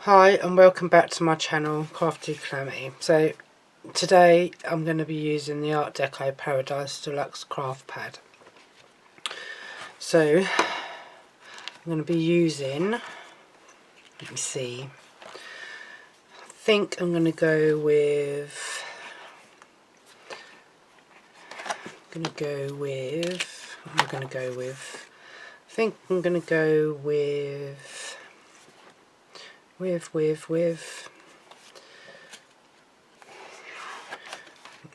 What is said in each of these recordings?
Hi and welcome back to my channel, Crafty Calamity. So today I'm going to be using the Art Deco Paradise Deluxe Craft Pad. So I'm going to be using, let me see, I think I'm going to go with, I think I'm going to go with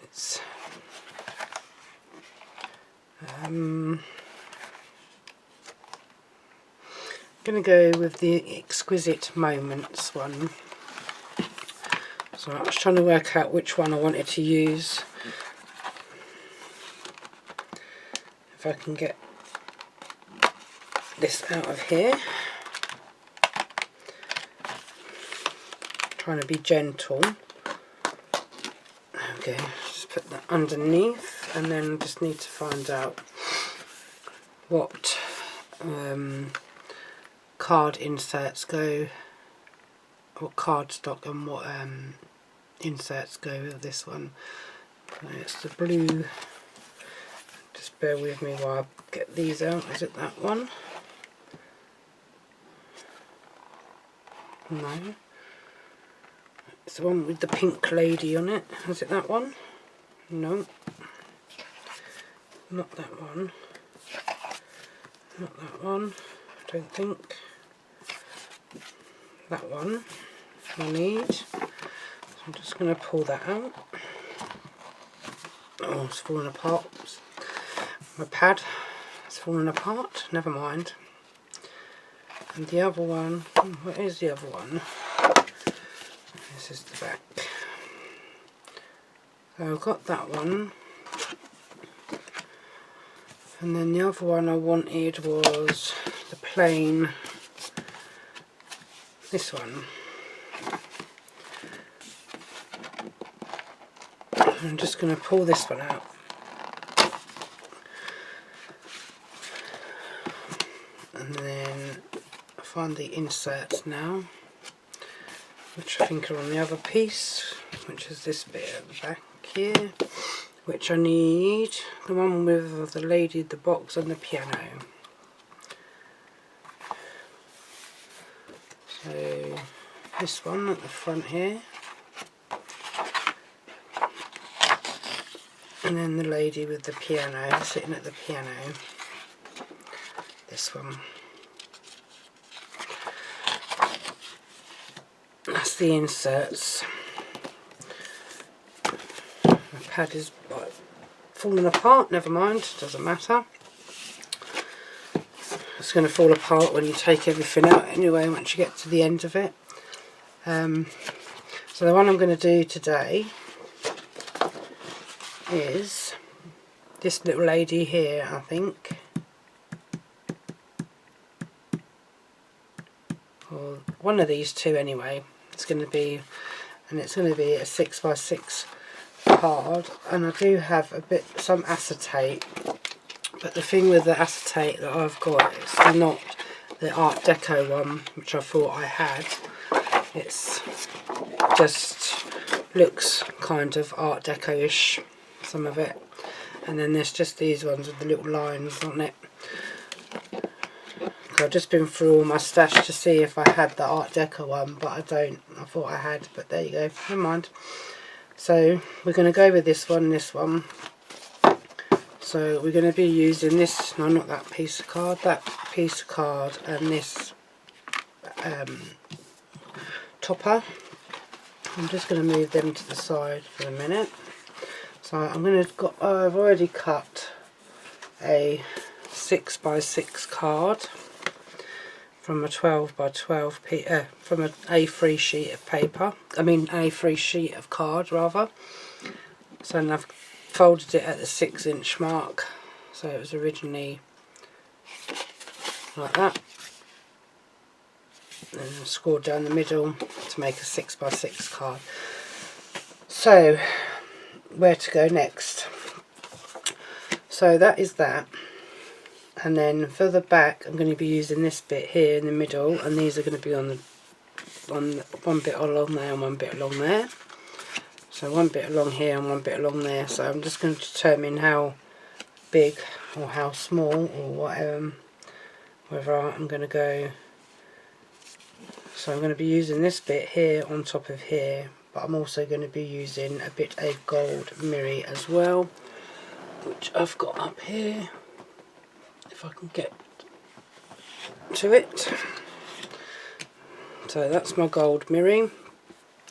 it's going to go with the Exquisite Moments one. So I was trying to work out which one I wanted to use. If I can get this out of here. Trying to be gentle. Okay, just put that underneath, and then just need to find out what card inserts go, what cardstock and what inserts go with this one. So it's the blue. Just bear with me while I get these out. Is it that one? No. It's the one with the pink lady on it. Is it that one? No. Not that one. Not that one. I don't think. That one I need. So I'm just going to pull that out. Oh, it's falling apart. My pad is falling apart. Never mind. And the other one, what is the other one? This is the back. So I've got that one. And then the other one I wanted was the plain, this one. I'm just going to pull this one out. And then find the inserts now, which I think are on the other piece, which is this bit at the back here, which I need the one with the lady, the box and the piano. So this one at the front here, and then the lady with the piano, sitting at the piano, this one. That's the inserts. My pad is like falling apart, never mind, doesn't matter. It's going to fall apart when you take everything out anyway once you get to the end of it. So the one I'm going to do today is this little lady here, I think. Or one of these two anyway. It's going to be, and it's going to be a 6x6 card, and I do have some acetate, but the thing with the acetate that I've got, it's not the Art Deco one which I thought I had. It's just looks kind of Art Deco-ish, some of it, and then there's just these ones with the little lines on it. I've just been through all my stash to see if I had the Art Deco one, but I don't. I thought I had, but there you go, never mind. So we're going to go with this one, So we're going to be using this, no, not that piece of card, that piece of card and this topper. I'm just going to move them to the side for a minute. So I'm going to I've already cut a 6x6 card from a 12x12 from an A3 sheet of paper. I mean A3 sheet of card rather. So I've folded it at the 6-inch mark. So it was originally like that. And scored down the middle to make a 6x6 card. So where to go next? So that is that. And then for the back I'm going to be using this bit here in the middle, and these are going to be on the on one bit along there and one bit along there. So one bit along here and one bit along there. So I'm just going to determine how big or how small or whatever, whether I'm going to go. So I'm going to be using this bit here on top of here, but I'm also going to be using a bit of gold mirror as well, which I've got up here, if I can get to it. So that's my gold mirror.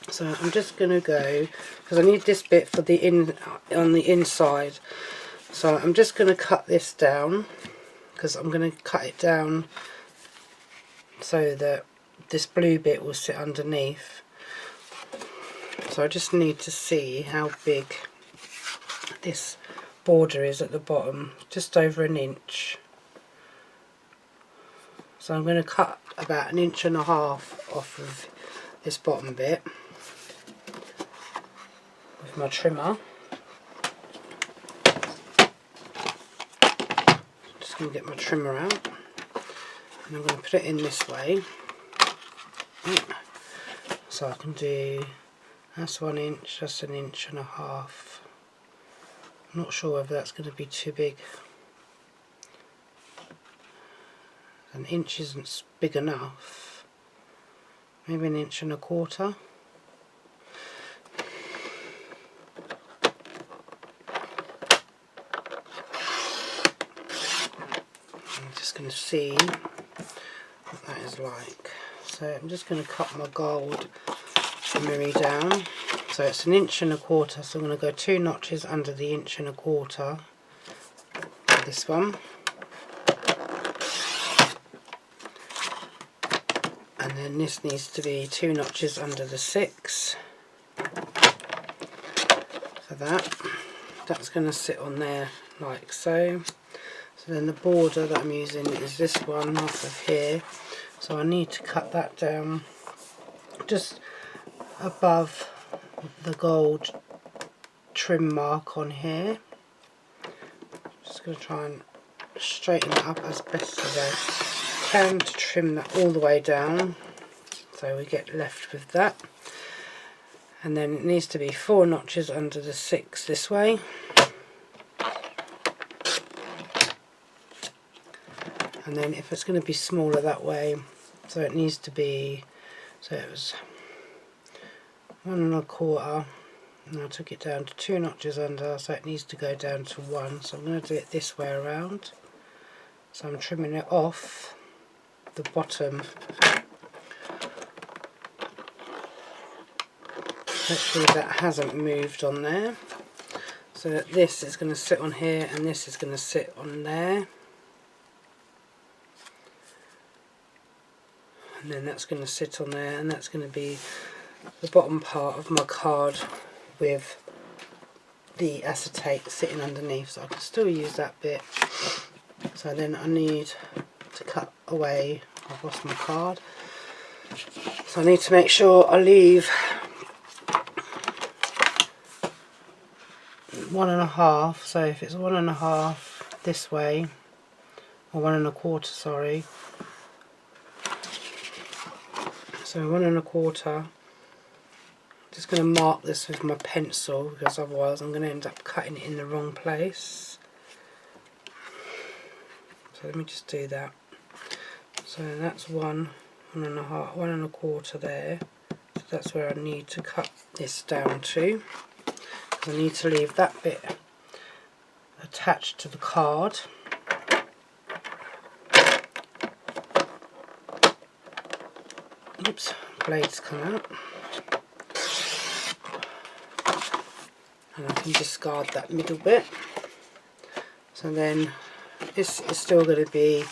So I'm just going to go, because I need this bit for the on the inside. So I'm just going to cut this down, because I'm going to cut it down so that this blue bit will sit underneath. So I just need to see how big this border is at the bottom, just over an inch. So I'm going to cut about 1.5 inches off of this bottom bit with my trimmer. Just going to get my trimmer out, and I'm going to put it in this way. So I can do, that's 1 inch, that's 1.5 inches. I'm not sure whether that's going to be too big. 1 inch isn't big enough. Maybe 1.25 inches. I'm just going to see what that is like. So I'm just going to cut my gold mirror down. So it's 1.25 inches, so I'm going to go 2 notches under the 1.25 inches for this one. And then this needs to be 2 notches under the 6 for that. That's going to sit on there like so. So then the border that I'm using is this one off of here. So I need to cut that down just above the gold trim mark on here. Just going to try and straighten that up as best as I can to trim that all the way down, so we get left with that. And then it needs to be 4 notches under the 6 this way. And then if it's going to be smaller that way, so it needs to be, so it was 1.25, and I took it down to 2 notches under, so it needs to go down to 1. So I'm going to do it this way around. So I'm trimming it off the bottom. Hopefully that hasn't moved on there. So that this is going to sit on here and this is going to sit on there. And then that's going to sit on there, and that's going to be the bottom part of my card with the acetate sitting underneath, so I can still use that bit. So then I need to cut away, I've lost my card, so I need to make sure I leave 1.5, so if it's 1.5 this way, or 1.25, sorry, so 1.25. Just going to mark this with my pencil, because otherwise I'm going to end up cutting it in the wrong place. So let me just do that. So that's 1.5, 1.25 there. So that's where I need to cut this down to. I need to leave that bit attached to the card. Oops, blades come out. And I can discard that middle bit. So then this is still going to be,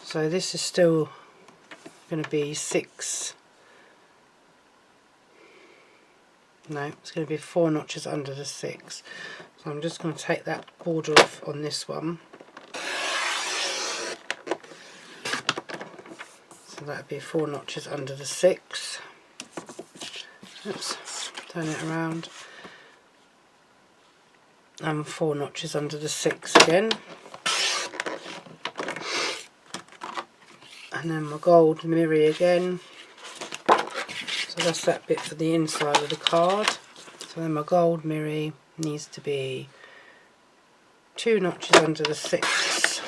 so this is still going to be 6, no, it's going to be 4 notches under the 6. So I'm just going to take that border off on this one. So that would be 4 notches under the 6. Oops, turn it around. And 4 notches under the 6 again. And then my gold mirror again. So that's that bit for the inside of the card. So then my gold mirror needs to be 2 notches under the 6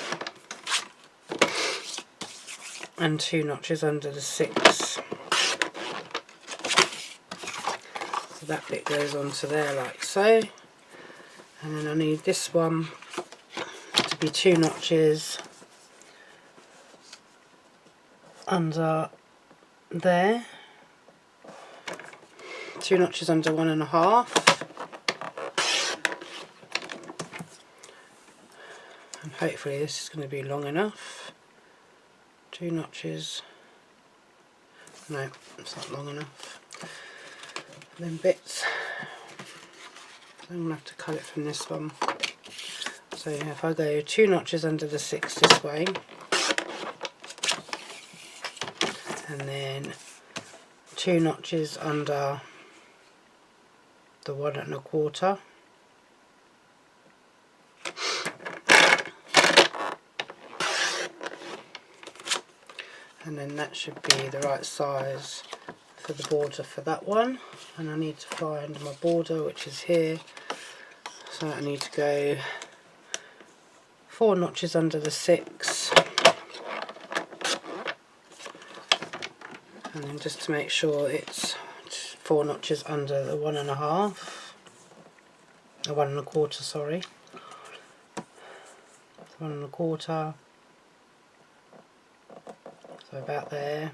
and 2 notches under the 6. So that bit goes onto there like so. And then I need this one to be 2 notches under there, 2 notches under 1.5, and hopefully this is going to be long enough. 2 notches, no, it's not long enough. And then bits, I'm going to have to cut it from this one. So if I go 2 notches under the 6 this way, and then 2 notches under the 1.25, and then that should be the right size for the border for that one. And I need to find my border, which is here, so I need to go 4 notches under the 6, and then just to make sure it's 4 notches under the 1.5, or 1.25, sorry, 1.25, so about there.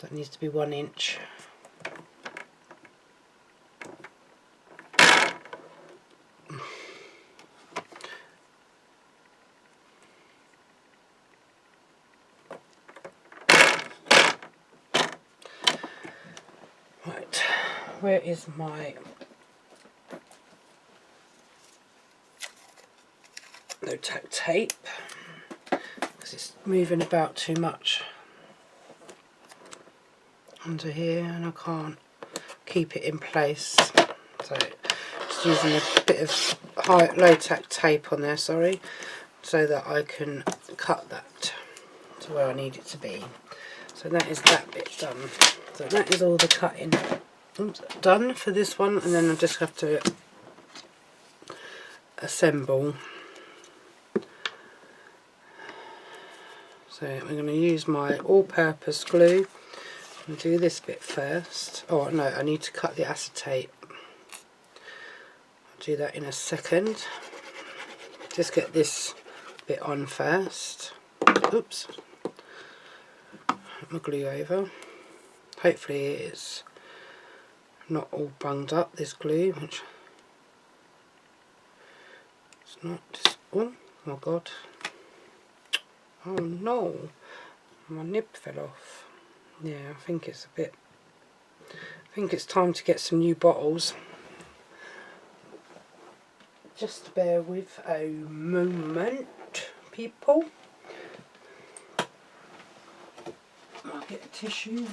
That needs to be 1 inch. Right, where is my no-tack tape? Because it's moving about too much under here and I can't keep it in place. So just using a bit of low-tack tape on there, sorry, so that I can cut that to where I need it to be. So that is that bit done. So that is all the cutting done for this one, and then I just have to assemble. So I'm going to use my all-purpose glue and do this bit first. Oh no, I need to cut the acetate. I'll do that in a second. Just get this bit on first. Oops. Put my glue over. Hopefully it's not all bunged up, this glue, which it's not. Just, oh my god. Oh no, my nib fell off. Yeah, I think it's time to get some new bottles. Just bear with a moment, people. I'll get a tissue,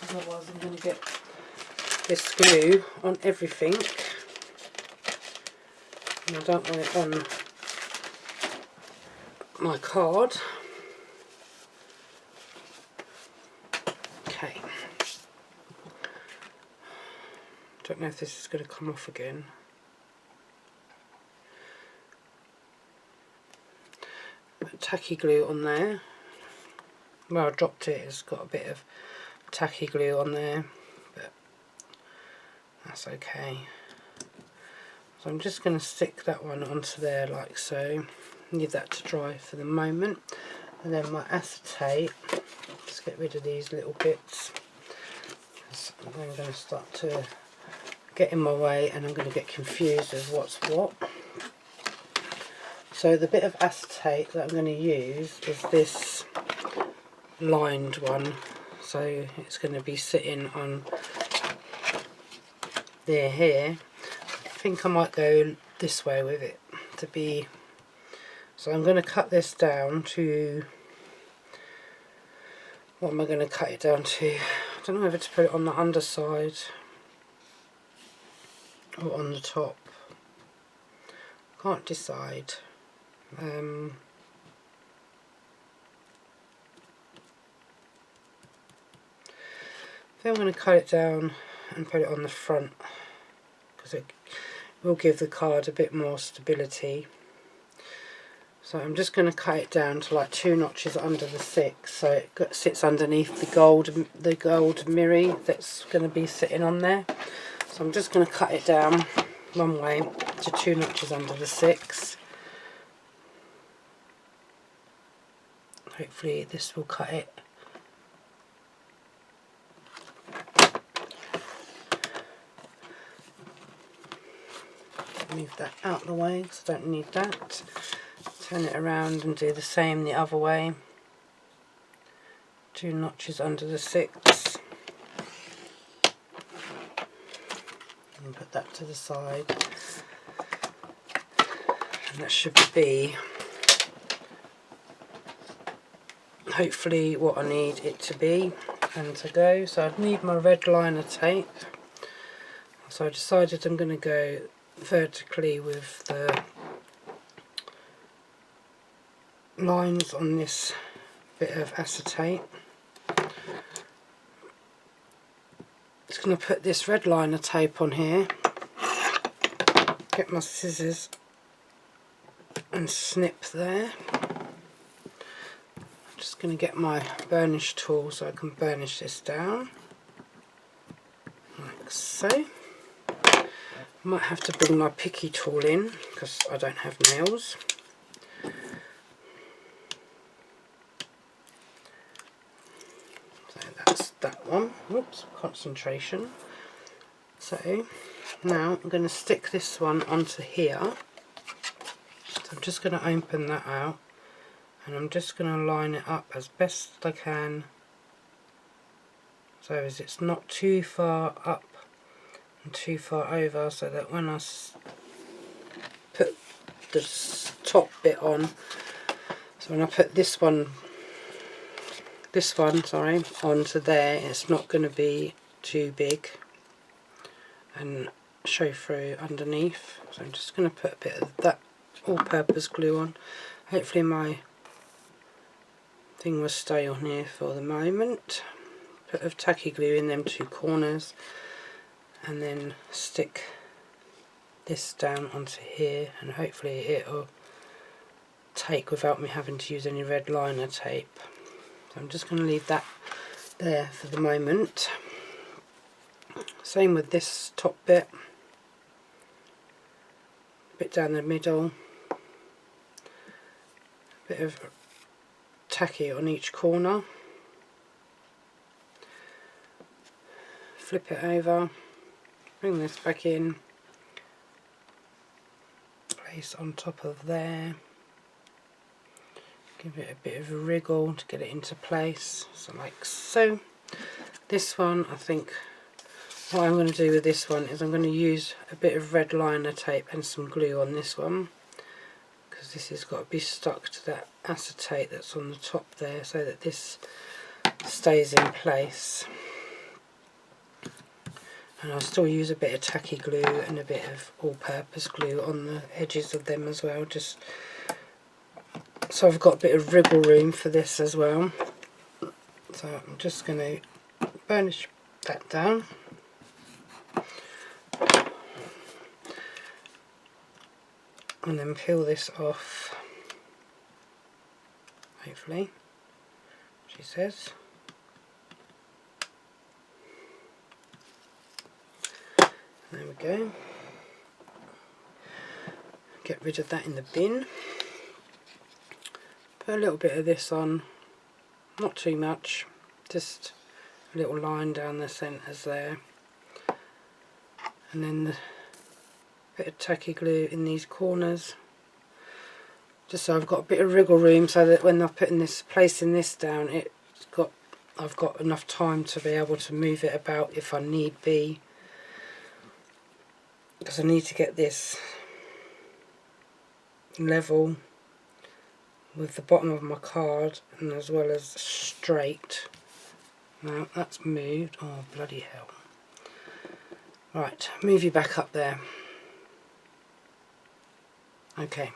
otherwise I'm going to get this glue on everything. And I don't want it on my card. Okay. Don't know if this is going to come off again. Tacky glue on there. Well, I dropped it, it's got a bit of tacky glue on there, but that's okay. So I'm just going to stick that one onto there like so. Leave that to dry for the moment. And then my acetate, just get rid of these little bits, because I'm going to start to get in my way and I'm going to get confused with what's what. So the bit of acetate that I'm going to use is this lined one, so it's going to be sitting on there here. I think I might go this way with it to be, so I'm going to cut this down to, what am I going to cut it down to? I don't know whether to put it on the underside or on the top. Can't decide. Then I'm going to cut it down and put it on the front, because it will give the card a bit more stability. So I'm just going to cut it down to like 2 notches under the 6, so it sits underneath the gold mirror that's going to be sitting on there. So I'm just going to cut it down one way to 2 notches under the 6. Hopefully this will cut it. Move that out of the way because I don't need that. Turn it around and do the same the other way. 2 notches under the 6. And put that to the side. And that should be hopefully what I need it to be and to go. So I'd need my red liner tape. So I decided I'm going to go vertically with the lines on this bit of acetate. Just going to put this red liner tape on here, get my scissors and snip there. I'm just going to get my burnish tool so I can burnish this down like so. Might have to bring my picky tool in because I don't have nails. So that's that one. Oops, concentration. So now I'm going to stick this one onto here. So I'm just going to open that out and I'm just going to line it up as best I can, so as it's not too far up and too far over, so that when I put the top bit on, so when I put this one onto there, it's not going to be too big and show through underneath. So I'm just going to put a bit of that all-purpose glue on. Hopefully my thing will stay on here for the moment. Bit of tacky glue in them 2 corners, and then stick this down onto here, and hopefully it'll take without me having to use any red liner tape. So I'm just going to leave that there for the moment. Same with this top bit, bit down the middle, bit of tacky on each corner, flip it over, bring this back in, place on top of there, give it a bit of a wriggle to get it into place, so like so. This one, I think what I'm going to do with this one is I'm going to use a bit of red liner tape and some glue on this one, because this has got to be stuck to that acetate that's on the top there so that this stays in place. And I'll still use a bit of tacky glue and a bit of all-purpose glue on the edges of them as well, just so I've got a bit of wriggle room for this as well. So I'm just going to burnish that down. And then peel this off, hopefully, she says. There we go. Get rid of that in the bin. Put a little bit of this on, not too much, just a little line down the centres there. And then the bit of tacky glue in these corners, just so I've got a bit of wriggle room, so that when I'm placing this down, I've got enough time to be able to move it about if I need be, because I need to get this level with the bottom of my card and as well as straight. Now that's moved. Oh bloody hell. Right, move you back up there. Okay,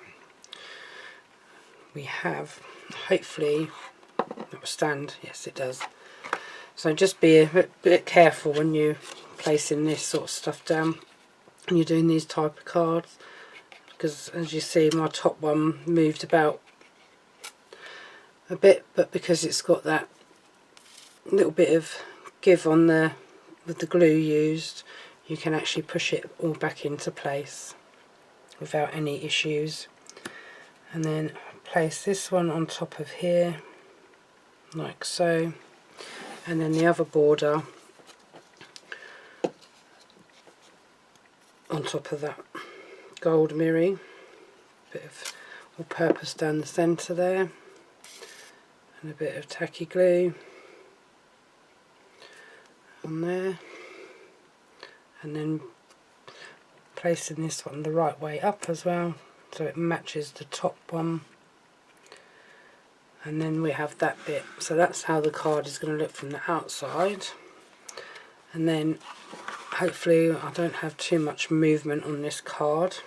we have, hopefully that will stand, yes it does, So just be a bit careful when you're placing this sort of stuff down and you're doing these type of cards, because as you see my top one moved about a bit, but because it's got that little bit of give on the with the glue used, you can actually push it all back into place without any issues. And then place this one on top of here like so, and then the other border on top of that gold mirror, bit of all-purpose down the centre there, and a bit of tacky glue on there, and then placing this one the right way up as well so it matches the top one, and then we have that bit. So that's how the card is going to look from the outside. And then hopefully I don't have too much movement on this card,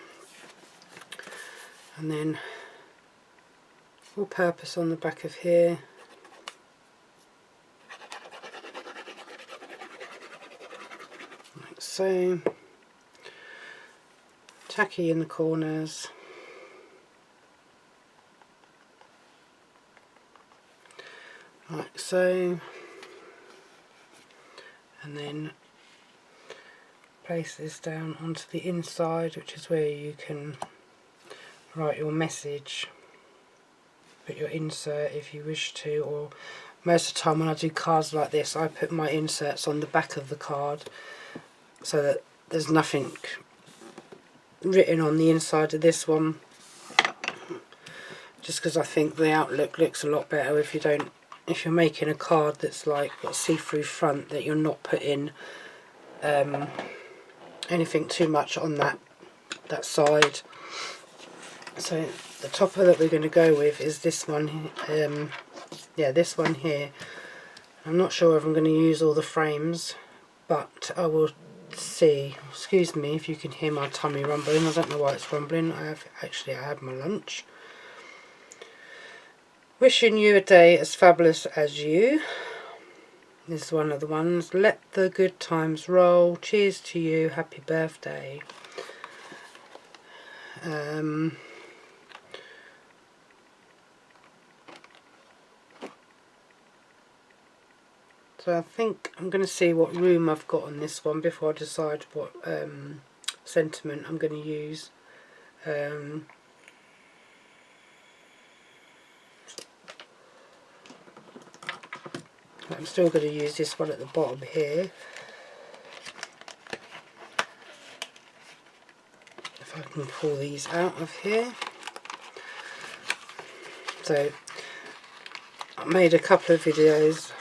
and then all purpose on the back of here, like so, tacky in the corners, like so, and then place this down onto the inside, which is where you can write your message, put your insert if you wish to, or most of the time when I do cards like this I put my inserts on the back of the card so that there's nothing written on the inside of this one, just because I think the outlook looks a lot better if you're making a card that's like got a see-through front, that you're not putting anything too much on that side. So the topper that we're going to go with is this one, yeah, this one here. I'm not sure if I'm going to use all the frames, but I will see. Excuse me if you can hear my tummy rumbling. I don't know why it's rumbling. I had my lunch. Wishing you a day as fabulous as you. This is one of the ones. Let the good times roll. Cheers to you. Happy birthday. So I think I'm going to see what room I've got on this one before I decide what sentiment I'm going to use. I'm still going to use this one at the bottom here. If I can pull these out of here. So I made a couple of videos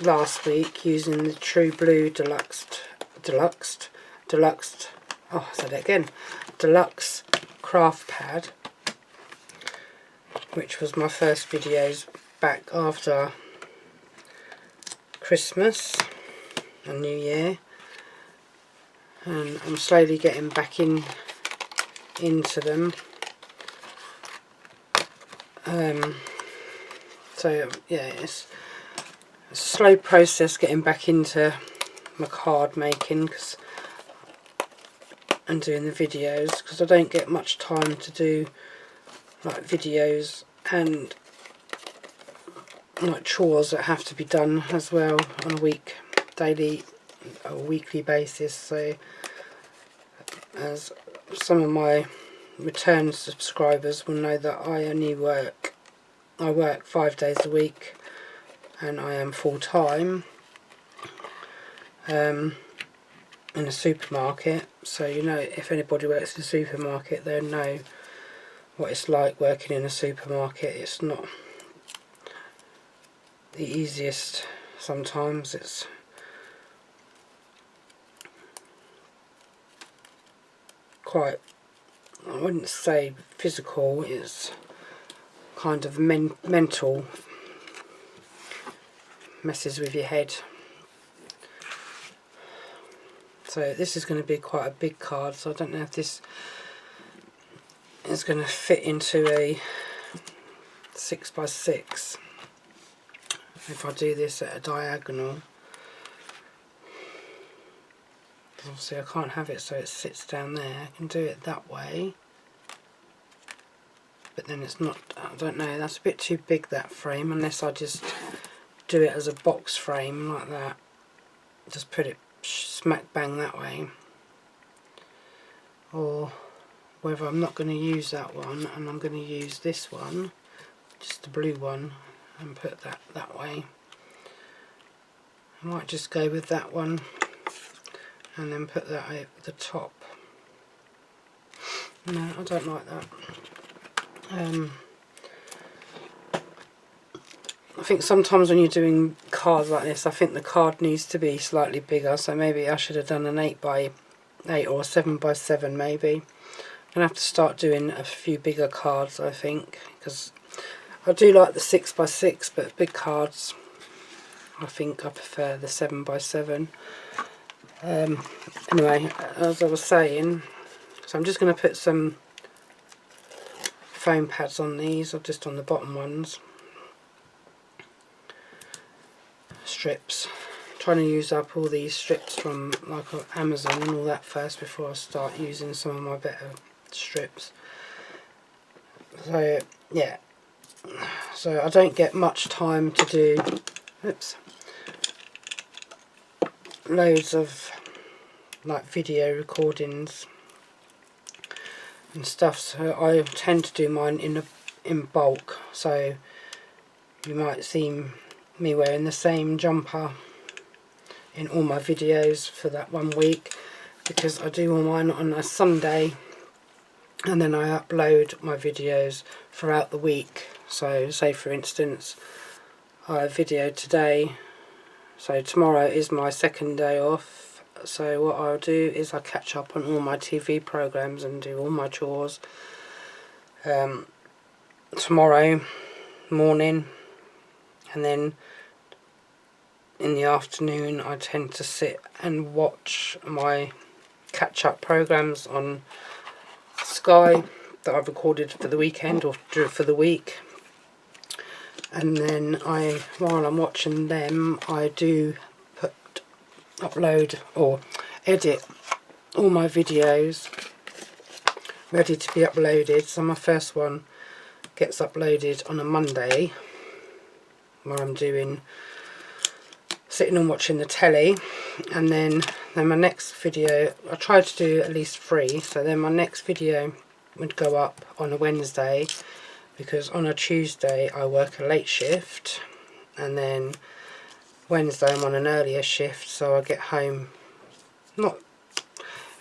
last week using the True Blue Deluxe craft pad, which was my first videos back after Christmas and New Year, and I'm slowly getting back into them. So yeah, it's a slow process getting back into my card making and doing the videos, because I don't get much time to do like videos and like chores that have to be done as well on a weekly basis. So as some of my return subscribers will know, that I work 5 days a week, and I am full-time in a supermarket. So you know, if anybody works in a supermarket, they'll know what it's like working in a supermarket. It's not the easiest sometimes. It's quite, I wouldn't say physical, it's kind of mental, messes with your head. So this is going to be quite a big card, so I don't know if this is going to fit into a 6x6. if I do this at a diagonal. Obviously I can't have it so it sits down there. I can do it that way, but then it's not, I don't know, that's a bit too big, that frame, unless I just do it as a box frame like that. Just put it smack bang that way. Or whether I'm not going to use that one and I'm going to use this one, just the blue one, and put that way. I might just go with that one and then put that over the top. No, I don't like that. I think sometimes when you're doing cards like this, I think the card needs to be slightly bigger, so maybe I should have done an 8x8 or 7x7 maybe. I'm going to have to start doing a few bigger cards, I think, because I do like the 6x6, but big cards, I think I prefer the 7x7. Anyway, as I was saying, so I'm just going to put some foam pads on these, or just on the bottom ones. Strips. I'm trying to use up all these strips from like Amazon and all that first before I start using some of my better strips. So yeah, so I don't get much time to do loads of like video recordings and stuff, so I tend to do mine in bulk, so you might see me wearing the same jumper in all my videos for that 1 week, because I do all mine on a Sunday and then I upload my videos throughout the week. So say for instance I videoed today, so tomorrow is my second day off, so what I'll do is I'll catch up on all my TV programs and do all my chores tomorrow morning, and then in the afternoon I tend to sit and watch my catch-up programs on Sky that I've recorded for the weekend or for the week, and then while I'm watching them I do upload or edit all my videos ready to be uploaded. So my first one gets uploaded on a Monday, where I'm sitting and watching the telly, and then my next video, I try to do at least 3, so then my next video would go up on a Wednesday, because on a Tuesday I work a late shift, and then Wednesday I'm on an earlier shift, so I get home not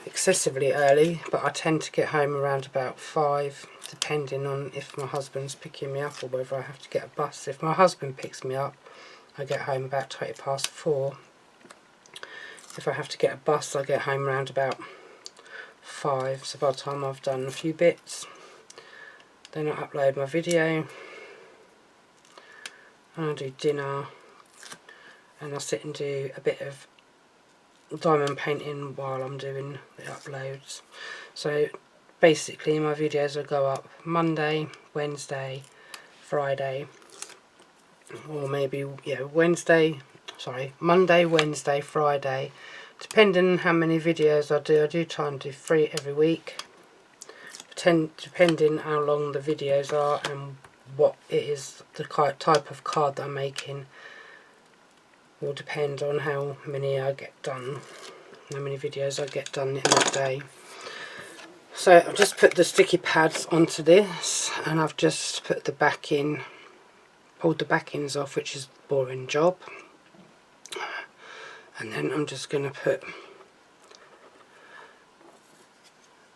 excessively early, but I tend to get home around about 5, depending on if my husband's picking me up or whether I have to get a bus. If my husband picks me up, I get home about 4:20. If I have to get a bus, I get home around about 5, so by the time I've done a few bits, then I upload my video and I do dinner, and I sit and do a bit of diamond painting while I'm doing the uploads. So basically my videos will go up Monday, Wednesday, Friday, or maybe Monday, Wednesday, Friday, depending on how many videos I do. I do try and do 3 every week, depending how long the videos are and what it is, the type of card that I'm making will depend on how many I get done, how many videos I get done in that day. So I've just put the sticky pads onto this, and I've just put the backing, pulled the backings off, which is a boring job, and then I'm just going to put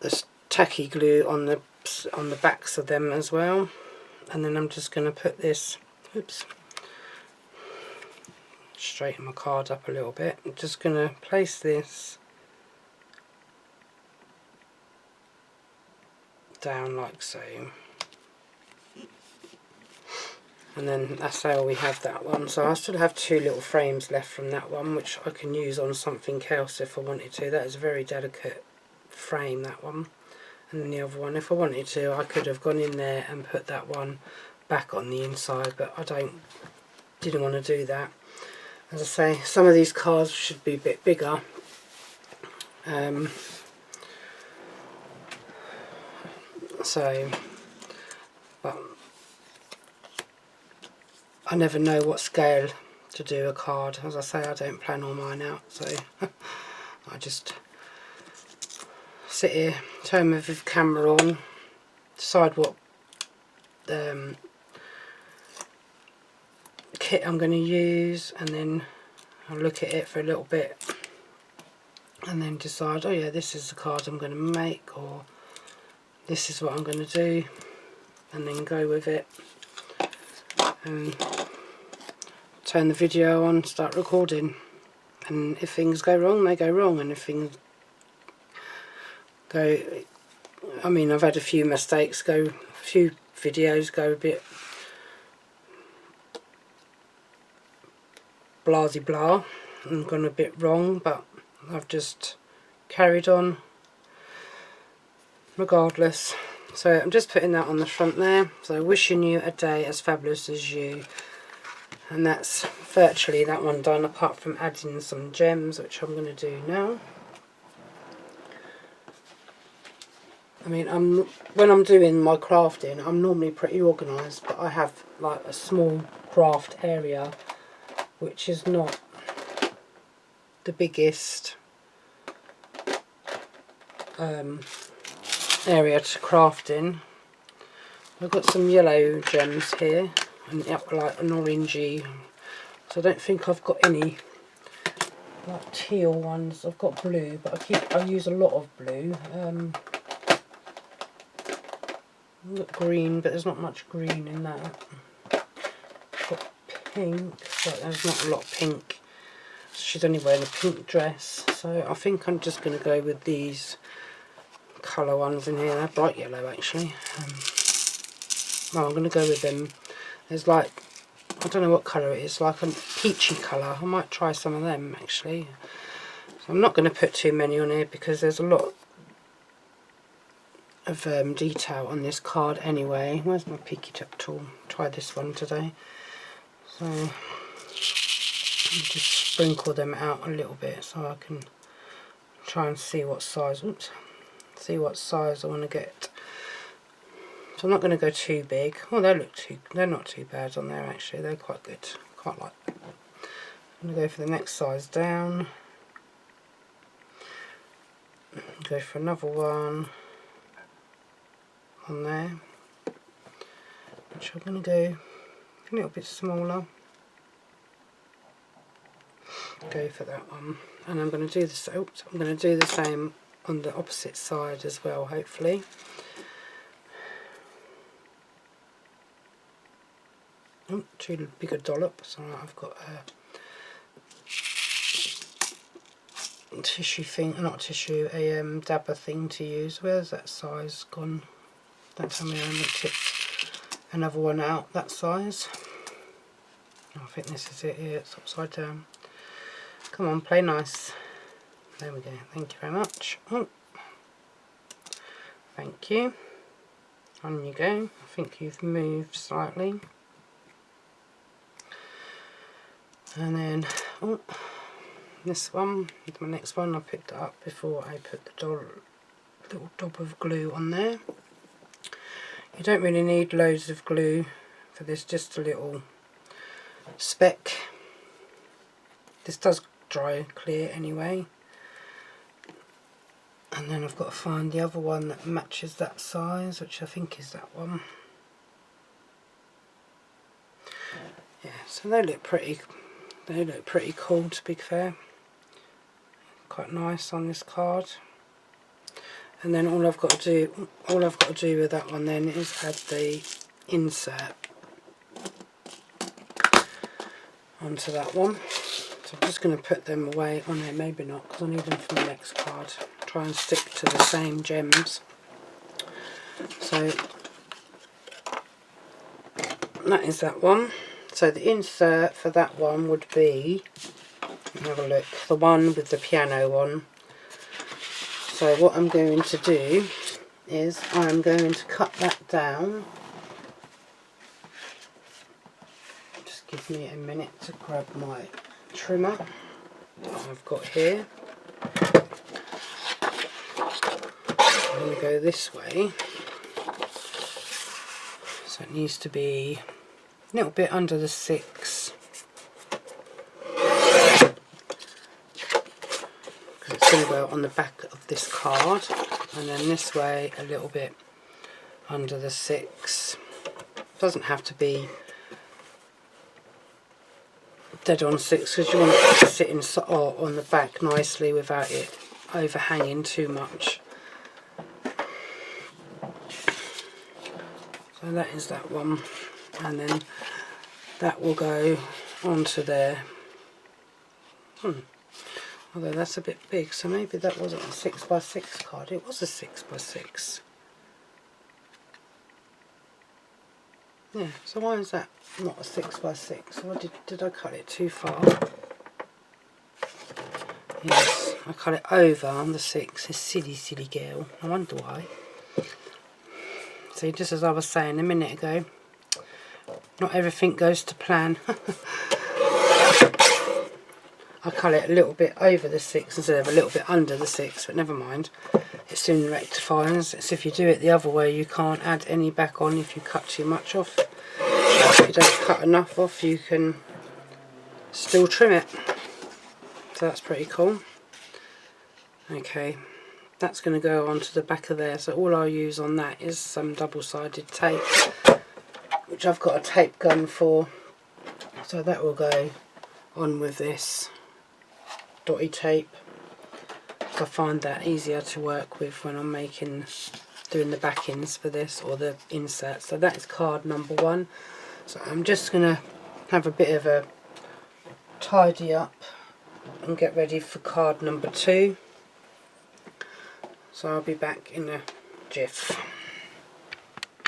this tacky glue on the backs of them as well, and then I'm just going to put this, straighten my card up a little bit. I'm just going to place this down like so, and then that's how we have that one. So I still have 2 little frames left from that one, which I can use on something else if I wanted to. That is a very delicate frame, that one. And then the other one, if I wanted to, I could have gone in there and put that one back on the inside, but I don't didn't want to do that. As I say, some of these cards should be a bit bigger. But I never know what scale to do a card. As I say, I don't plan all mine out, so I just sit here, turn my camera on, decide what kit I'm going to use, and then I'll look at it for a little bit and then decide, oh yeah, this is the card I'm going to make, or this is what I'm going to do, and then go with it and turn the video on, start recording. And if things go wrong, they go wrong, and if things go, I mean, I've had a few mistakes go, a few videos go a bit blasey blah and gone a bit wrong, but I've just carried on regardless. So I'm just putting that on the front there. So wishing you a day as fabulous as you. And that's virtually that one done, apart from adding some gems, which I'm going to do now. I mean, when I'm doing my crafting, I'm normally pretty organised, but I have like a small craft area, which is not the biggest area to craft in. I've got some yellow gems here, and like an orangey, so I don't think I've got any like teal ones. I've got blue, but I use a lot of blue. I've got green, but there's not much green in that. I've got pink, but there's not a lot of pink. She's only wearing a pink dress, so I think I'm just going to go with these colour ones in here. They're bright yellow actually. Well, I'm going to go with them. There's like, I don't know what colour it is, like a peachy colour. I might try some of them actually. So I'm not going to put too many on here because there's a lot of detail on this card anyway. Where's my peaky tip tool? Try this one today. So just sprinkle them out a little bit so I can try and see what size. Oops. See what size I want to get. So I'm not going to go too big. Oh, they're not too bad on there actually. They're quite good. Quite like them. I'm going to go for the next size down. Go for another one on there, which I'm going to go a little bit smaller. Go for that one, and I'm going to do this. Oops, I'm going to do the same on the opposite side as well, hopefully. Oh, too big a dollop. Sorry, I've got a tissue thing, not tissue, a dabber thing to use. Where's that size gone? Don't tell me I haven't tipped another one out that size. Oh, I think this is it here. It's upside down. Come on, play nice. There we go. Thank you very much. Oh, thank you. On you go. I think you've moved slightly. And then, oh, this one, my next one, I picked it up before I put the little dab of glue on there. You don't really need loads of glue for this, just a little speck. This does dry clear anyway. And then I've got to find the other one that matches that size, which I think is that one. Yeah, so they look pretty cool, to be fair. Quite nice on this card. And then all I've got to do with that one then is add the insert onto that one. So I'm just going to put them away on there, maybe not, because I need them for the next card. Try and stick to the same gems. So that is that one. So the insert for that one would be, have a look, the one with the piano on. So what I'm going to do is I'm going to cut that down. Just give me a minute to grab my trimmer that I've got here. I'm going to go this way, so it needs to be a little bit under the 6, because it's going to go on the back of this card, and then this way a little bit under the 6. Doesn't have to be dead on 6, because you want it to sit on the back nicely without it overhanging too much. So that is that one, and then that will go onto there. Although that's a bit big, so maybe that wasn't a 6x6 card. It was a 6x6. Yeah, so why is that not a 6x6? Or did I cut it too far? Yes, I cut it over on the 6. A silly girl. I wonder why. See, just as I was saying a minute ago, not everything goes to plan. I cut it a little bit over the 6 instead of a little bit under the 6, but never mind. It soon rectifies. It's if you do it the other way, you can't add any back on if you cut too much off. If you don't cut enough off, you can still trim it. So that's pretty cool. Okay, that's going to go onto the back of there. So all I'll use on that is some double-sided tape, which I've got a tape gun for. So that will go on with this dotty tape. I find that easier to work with when I'm doing the backings for this, or the inserts. So that is card number 1. So I'm just going to have a bit of a tidy up and get ready for card number 2. So I'll be back in a jiff.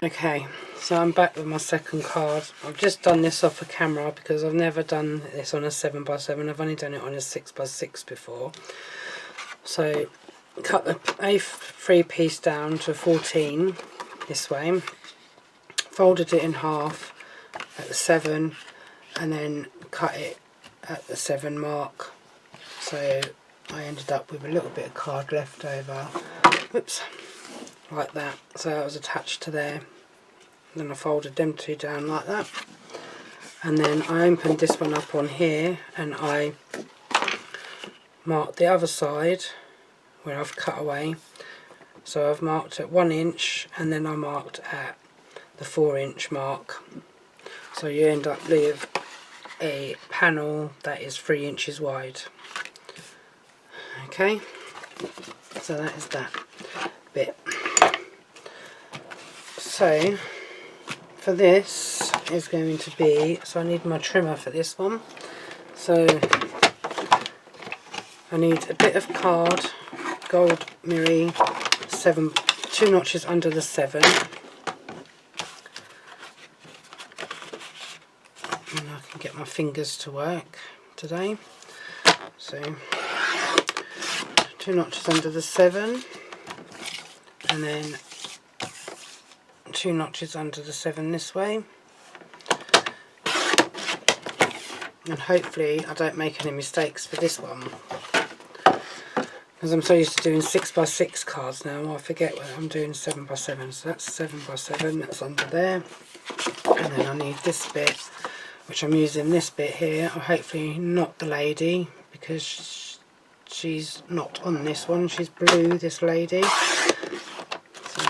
Okay, so I'm back with my second card. I've just done this off a camera because I've never done this on a 7x7. I've only done it on a 6x6 before. So cut the A3 piece down to 14 this way, folded it in half at the 7, and then cut it at the 7 mark. So I ended up with a little bit of card left over. Oops. Like that. So that was attached to there. Then I folded them two down like that, and then I opened this one up on here, and I marked the other side where I've cut away. So I've marked at 1 inch, and then I marked at the 4-inch mark. So you end up with a panel that is 3 inches wide. Okay, so that is that bit. So for this is going to be, so I need my trimmer for this one. So I need a bit of card, gold mirror, 2 notches under the 7. And I can get my fingers to work today. So 2 notches under the 7, and then 2 notches under the 7 this way, and hopefully I don't make any mistakes for this one, because I'm so used to doing 6x6 cards now, I forget when I'm doing 7x7. So that's 7x7, that's under there, and then I need this bit, which I'm using this bit here. Hopefully not the lady, because she's not on this one, she's blue, this lady.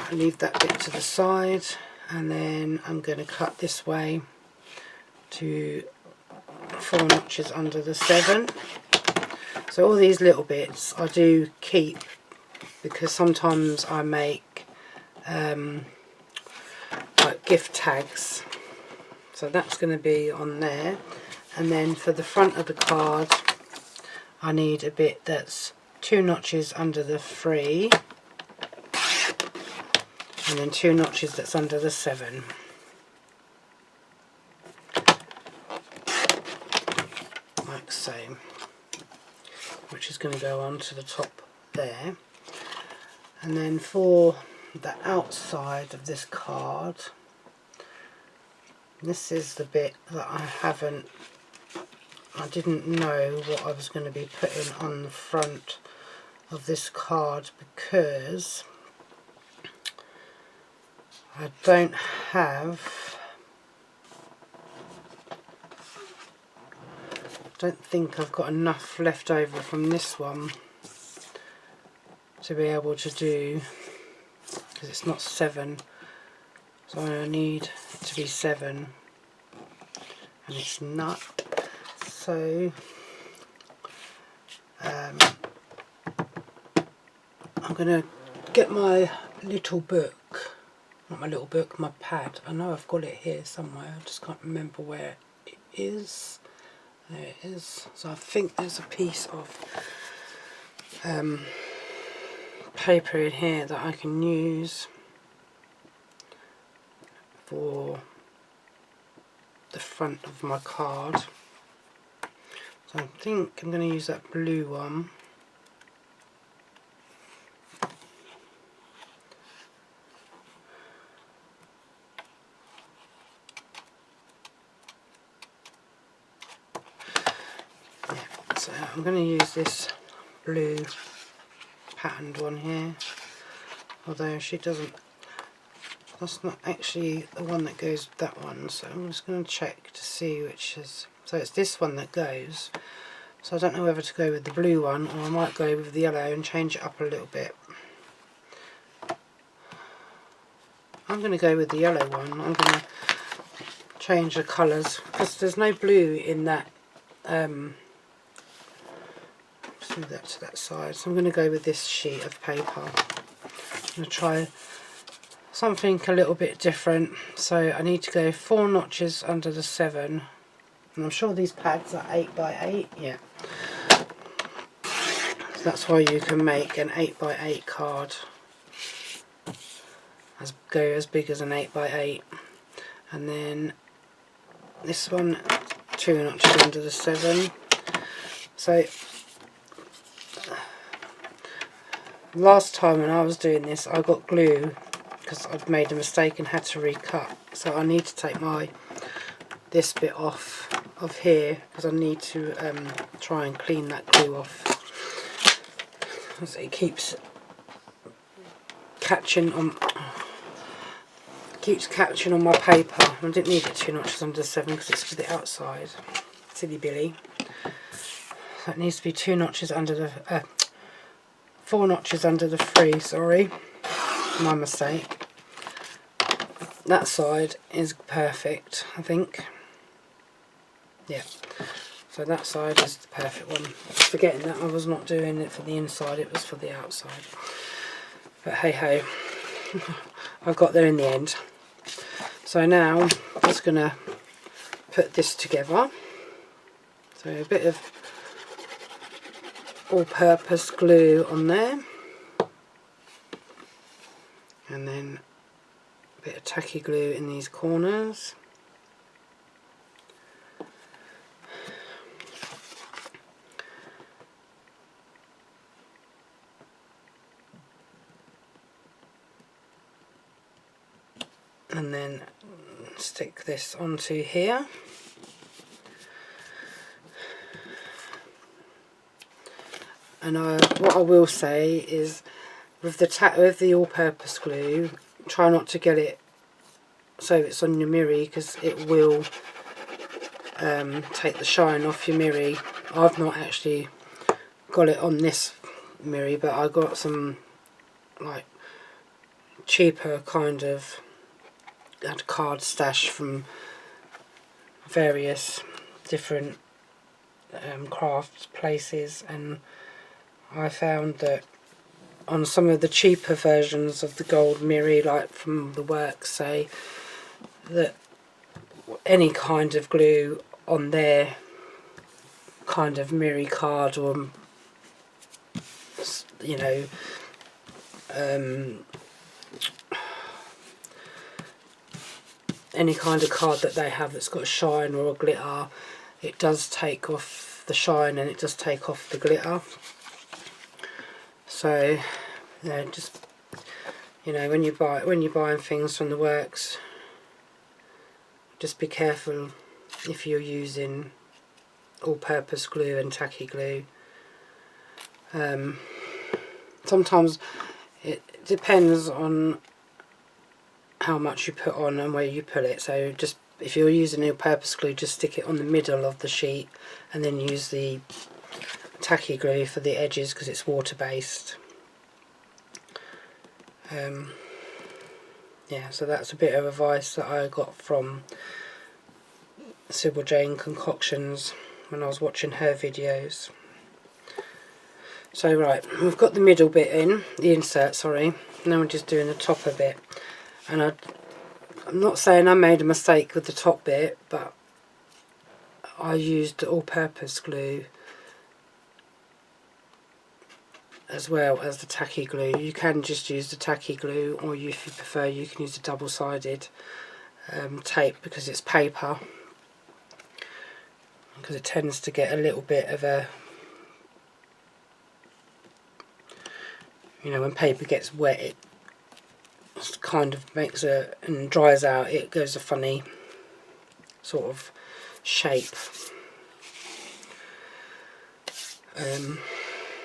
I leave that bit to the side, and then I'm going to cut this way to 4 notches under the 7. So all these little bits I do keep, because sometimes I make like gift tags. So that's going to be on there, and then for the front of the card I need a bit that's 2 notches under the 3, and then 2 notches that's under the 7. Like so. Which is going to go on to the top there. And then for the outside of this card, This is the bit that I didn't know what I was going to be putting on the front of this card, because I don't think I've got enough left over from this one to be able to do, because it's not 7, so I need it to be 7 and it's not. So I'm going to get my little book, not my little book, my pad. I know I've got it here somewhere, I just can't remember where it is. There it is. So I think there's a piece of paper in here that I can use for the front of my card. So I think I'm going to use that blue one. Yeah, so I'm going to use this blue patterned one here, although she doesn't, that's not actually the one that goes with that one, so I'm just going to check to see which is, so it's this one that goes, so I don't know whether to go with the blue one or I might go with the yellow and change it up a little bit. I'm going to go with the yellow one. I'm going to change the colours because there's no blue in that, let's move that to that side, so I'm going to go with this sheet of paper. I'm going to try something a little bit different, so I need to go 4 notches under the 7, and I'm sure these pads are 8 by 8, yeah. So that's why you can make an 8 by 8 card go as big as an 8 by 8, and then this one 2 notches under the 7. So last time when I was doing this I got glue because I'd made a mistake and had to recut, so I need to take this bit off of here because I need to try and clean that glue off, because it keeps catching on my paper. I didn't need it 2 notches under the 7 because it's to the outside, silly Billy. So it needs to be 2 notches under the 4 notches under the 3, sorry, my mistake. That side is perfect, I think. Yeah, so that side is the perfect one. Forgetting that I was not doing it for the inside, it was for the outside. But hey ho, I got there in the end. So now I'm just going to put this together. So a bit of all-purpose glue on there, and then a bit of tacky glue in these corners. And then stick this onto here. And what I will say is, with the all-purpose glue, try not to get it so it's on your mirror, because it will take the shine off your mirror. I've not actually got it on this mirror, but I got some like cheaper kind of card stash from various different crafts places, and I found that on some of the cheaper versions of the gold mirror, like from the works, say, that any kind of glue on their kind of mirror card, or you know, any kind of card that they have that's got a shine or a glitter, it does take off the shine and it does take off the glitter. So just, when you're buying things from the works, just be careful if you're using all-purpose glue and tacky glue. Sometimes it depends on how much you put on and where you put it, so just if you're using all-purpose glue, just stick it on the middle of the sheet and then use the tacky glue for the edges because it's water-based. Yeah, so that's a bit of advice that I got from Sybil Jane Concoctions when I was watching her videos. So right, we've got the middle bit in, the insert, sorry, and then we're just doing the top of it. And I'm not saying I made a mistake with the top bit, but I used all-purpose glue as well as the tacky glue. You can just use the tacky glue, or if you prefer you can use a double-sided tape because it's paper, because it tends to get a little bit of a, you know, when paper gets wet it kind of makes and dries out, it goes a funny sort of shape.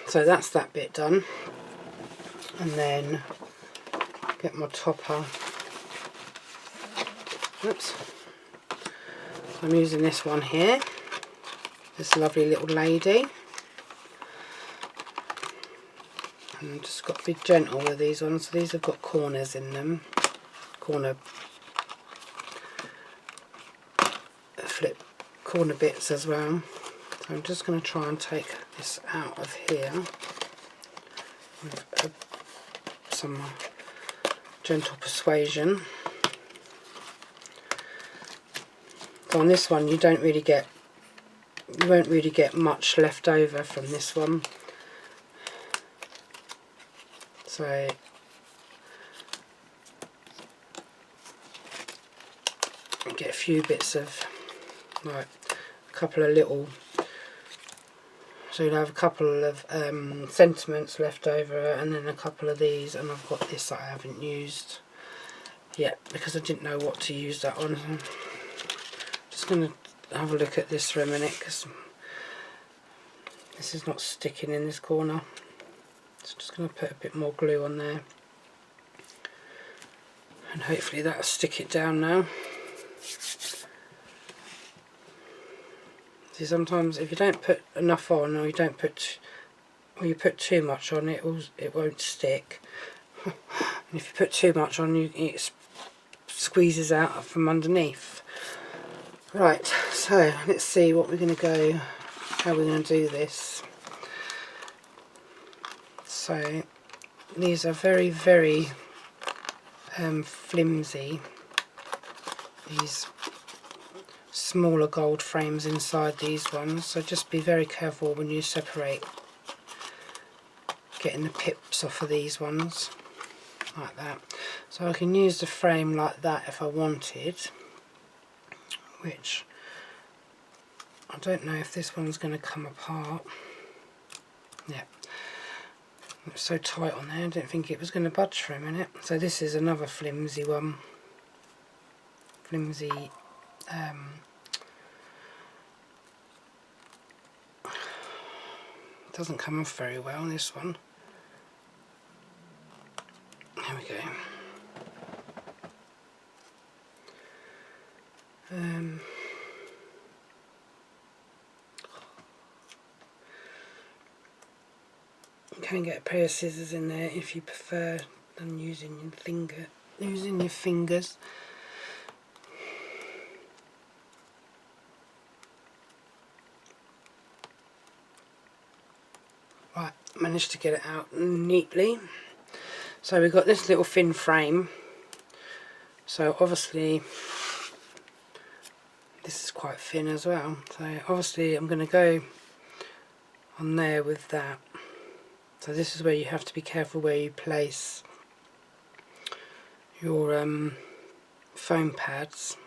So that's that bit done, and then get my topper. Oops. I'm using this one here, this lovely little lady, and just got to be gentle with these ones. So these have got corners in them, corner bits as well. So I'm just going to try and take this out of here with some gentle persuasion. So on this one you won't really get much left over from this one. So you get a few bits of, like a couple of little, so you'll have a couple of sentiments left over, and then a couple of these, and I've got this that I haven't used yet because I didn't know what to use that on. I'm just going to have a look at this for a minute because this is not sticking in this corner. So I'm just going to put a bit more glue on there, and hopefully that'll stick it down now. See, sometimes if you don't put enough on, or you put too much on, it won't stick. And if you put too much on, it squeezes out from underneath. Right, so let's see what we're going to go, how we're going to do this. So these are very, very flimsy, these smaller gold frames inside these ones, so just be very careful when you separate, getting the pips off of these ones, like that. So I can use the frame like that if I wanted, which I don't know if this one's going to come apart. Yeah, it's so tight on there, I didn't think it was going to budge for a minute. So this is another flimsy one, flimsy doesn't come off very well, this one. There we go. You can get a pair of scissors in there if you prefer than using your fingers. Right, managed to get it out neatly. So we've got this little thin frame. So obviously this is quite thin as well. So obviously I'm going to go on there with that. So this is where you have to be careful where you place your foam pads.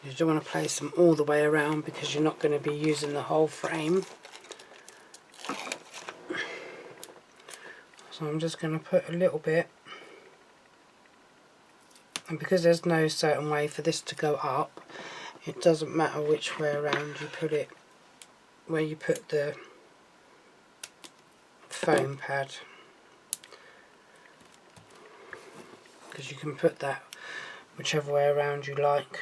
You don't want to place them all the way around because you're not going to be using the whole frame. So I'm just going to put a little bit And because there's no certain way for this to go up, it doesn't matter which way around you put it, where you put the foam pad, because you can put that whichever way around you like.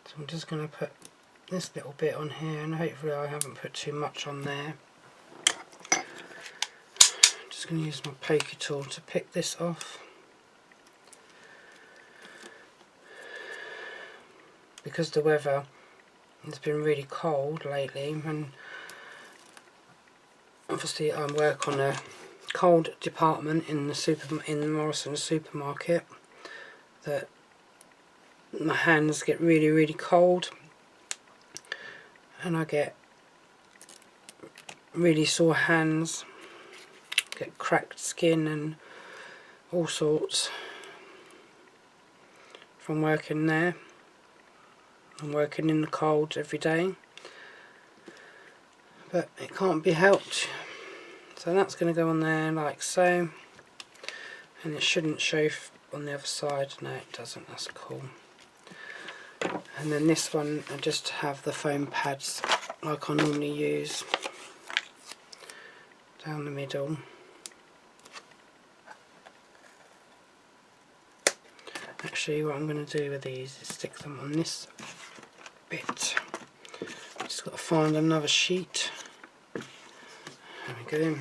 So I'm just going to put this little bit on here, and hopefully I haven't put too much on there. I'm just going to use my pokey tool to pick this off. Because the weather has been really cold lately, and obviously I work on a cold department in the Morrison's supermarket, that my hands get really cold and I get really sore hands, get cracked skin and all sorts from working there. I'm working in the cold every day, but it can't be helped. So that's going to go on there like so, and it shouldn't show on the other side. No, it doesn't. That's cool. And then this one, I just have the foam pads like I normally use down the middle. Actually, what I'm going to do with these is stick them on this bit. Just got to find another sheet. There we go.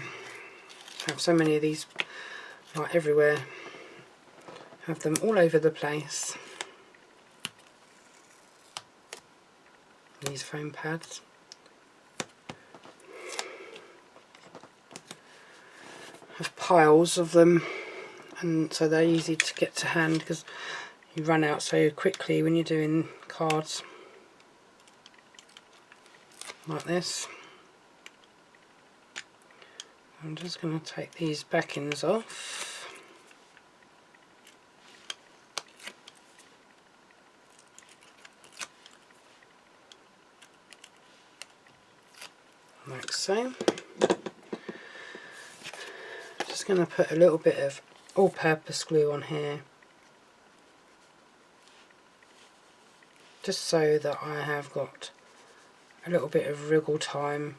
I have so many of these like everywhere. Have them all over the place. These foam pads. Have piles of them, and so they're easy to get to hand because you run out so quickly when you're doing cards like this. I'm just going to take these backings off. Like so. Just going to put a little bit of all-purpose glue on here, just so that I have got a little bit of wriggle time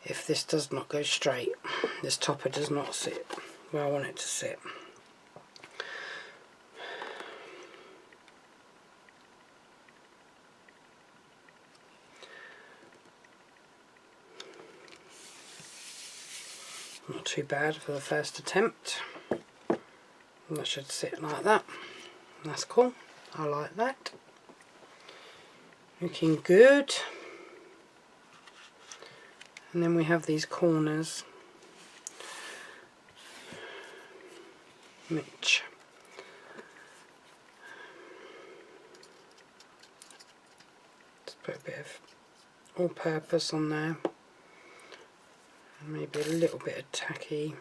if this does not go straight. This topper does not sit where I want it to sit. Not too bad for the first attempt. And that should sit like that. That's cool. I like that. Looking good. And then we have these corners, which just put a bit of all-purpose on there, and maybe a little bit of tacky.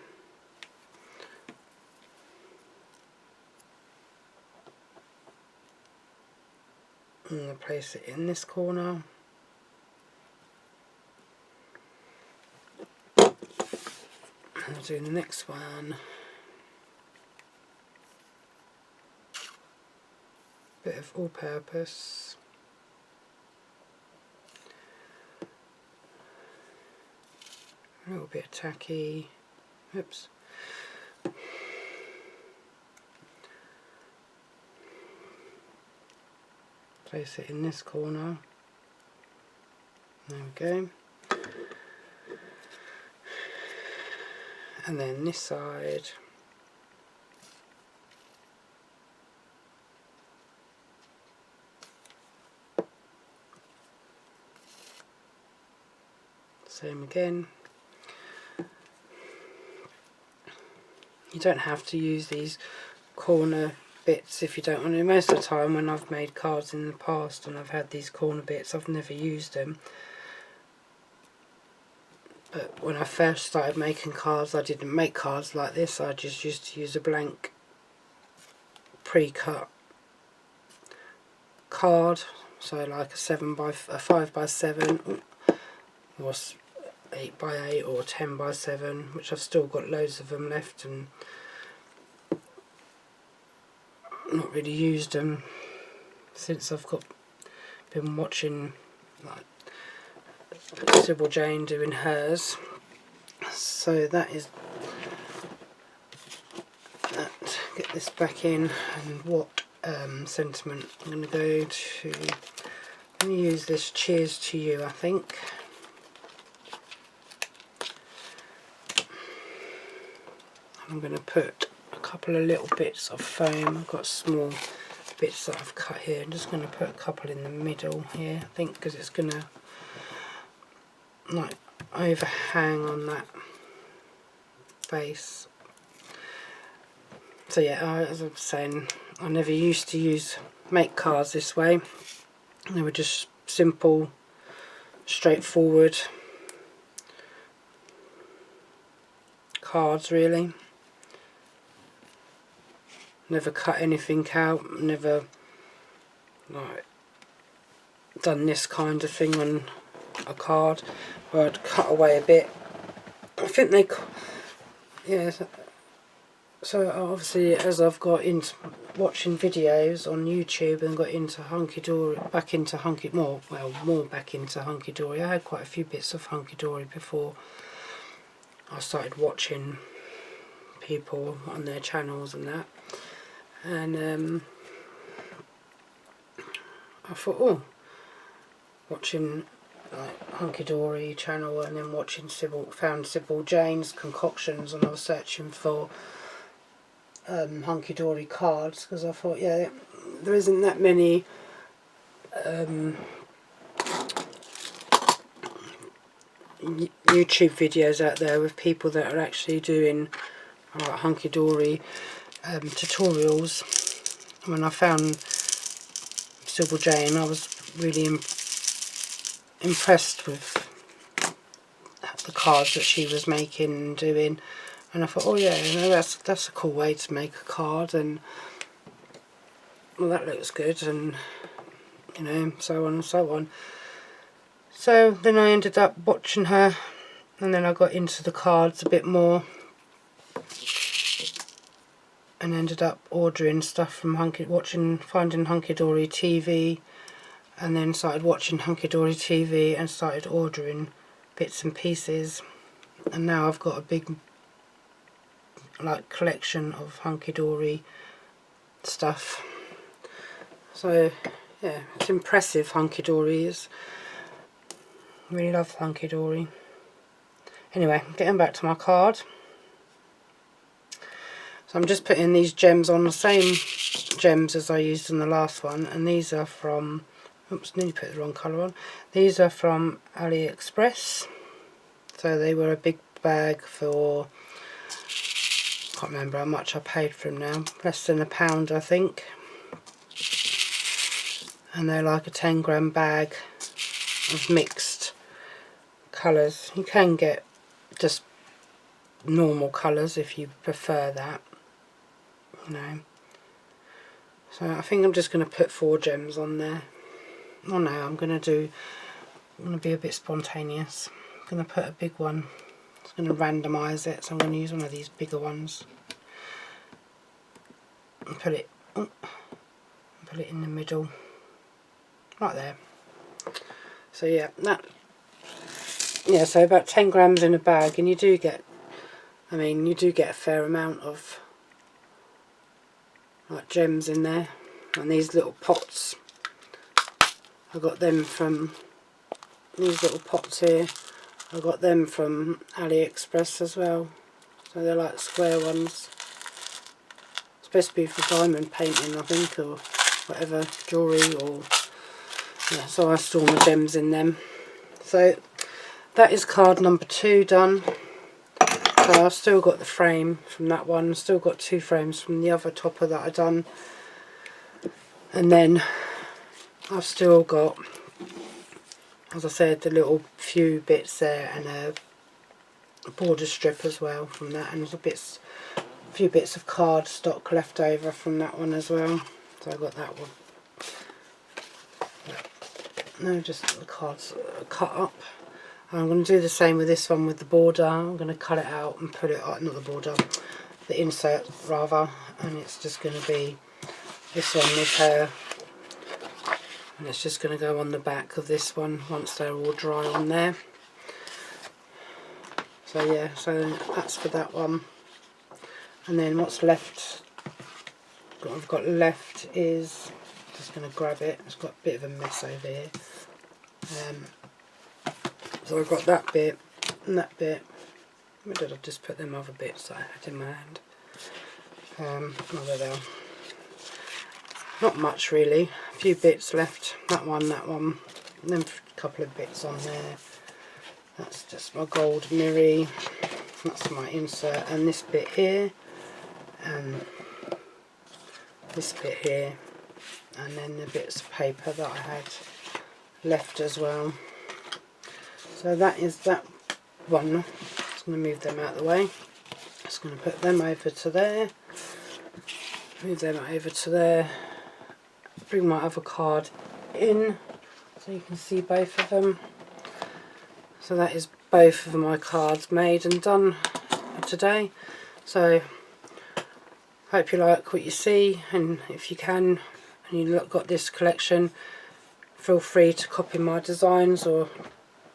And I'll place it in this corner. I'll do the next one. Bit of all-purpose. A little bit of tacky. Oops. Place it in this corner. There we go. And then this side. Same again. You don't have to use these corner bits if you don't want to. Most of the time when I've made cards in the past and I've had these corner bits, I've never used them. But when I first started making cards, I didn't make cards like this. I just used to use a blank pre-cut card, so like a 5x7 or 8x8 or 10x7, which I've still got loads of them left, and not really used them since I've been watching like Sybil Jane doing hers. So that is that. Get this back in, and what sentiment I'm going to go to. I'm going to use this Cheers to You, I think. I'm going to put a couple of little bits of foam. I've got small bits that I've cut here. I'm just going to put a couple in the middle here, I think, because it's going to like overhang on that base. So yeah, as I was saying, I never used to make cards this way. They were just simple, straightforward cards really. Never cut anything out, never like done this kind of thing on a card where I'd cut away a bit. I think they, yeah, so obviously as I've got into watching videos on YouTube and got into Hunkydory, more back into Hunkydory. I had quite a few bits of Hunkydory before I started watching people on their channels and that. And I thought, oh, watching like Hunkydory channel, and then watching found Sybil Jane's concoctions, and I was searching for Hunkydory cards because I thought, yeah, there isn't that many YouTube videos out there with people that are actually doing Hunkydory tutorials. When I found Sybil Jane, I was really impressed with the cards that she was making and doing, and I thought, oh yeah, you know, that's a cool way to make a card, and well, that looks good, and you know, so on and so on. So then I ended up watching her, and then I got into the cards a bit more, and ended up ordering stuff from finding Hunkydory TV, and then started watching Hunkydory TV and started ordering bits and pieces, and now I've got a big like collection of Hunkydory stuff. So yeah, it's impressive. Hunkydory is, really love Hunkydory. Anyway, getting back to my card. So I'm just putting these gems on, the same gems as I used in the last one, and these are from, oops, nearly put the wrong colour on. These are from AliExpress. So they were a big bag for, I can't remember how much I paid for them now, less than £1 I think. And they're like a 10-gram bag of mixed colours. You can get just normal colours if you prefer that, you know. So I think I'm just going to put 4 gems on there. Oh no, I'm going to be a bit spontaneous. I'm going to put a big one. I'm going to randomise it, so I'm going to use one of these bigger ones and put it in the middle, right there. So yeah, so about 10 grams in a bag, and you do get a fair amount of like gems in there. And these little pots, I got them from these little pots here. I got them from AliExpress as well. So they're like square ones. Supposed to be for diamond painting, I think, or whatever, jewellery, or yeah. So I store my gems in them. So that is card number 2 done. So I've still got the frame from that one. Still got 2 frames from the other topper that I done. And then I've still got, as I said, the little few bits there, and a border strip as well from that, and a few bits of card stock left over from that one as well. So I got that one. No, just the cards cut up. I'm going to do the same with this one with the border. I'm going to cut it out and put it, not the border, the insert rather, and it's just going to be this one with hair, and it's just going to go on the back of this one once they're all dry on there. So yeah, so that's for that one. And then what's left, what I've got left is, just going to grab it, it's got a bit of a mess over here. So I've got that bit and that bit. Where did I just put them other bits that I had in my hand? Oh, there they are. Not much really, a few bits left, that one, and then a couple of bits on there. That's just my gold mirror, that's my insert, and this bit here, and this bit here, and then the bits of paper that I had left as well. So that is that one. Just going to move them out of the way. Just going to put them over to there, move them over to there, bring my other card in so you can see both of them. So that is both of my cards made and done for today. So hope you like what you see, and if you can and you got this collection, feel free to copy my designs or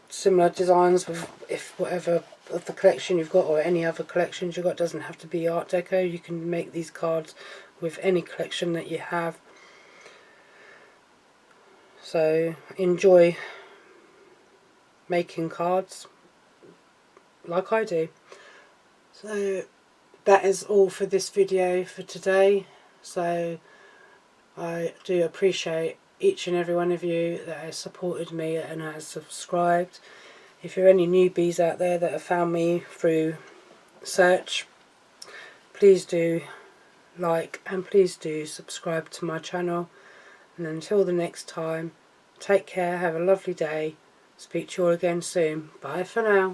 similar designs with if whatever of the collection you've got, or any other collections you've got. Doesn't have to be Art Deco, you can make these cards with any collection that you have. So enjoy making cards like I do. So that is all for this video for today. So I do appreciate each and every one of you that has supported me and has subscribed. If you're any newbies out there that have found me through search, please do like and please do subscribe to my channel. And until the next time, take care, have a lovely day, speak to you all again soon. Bye for now.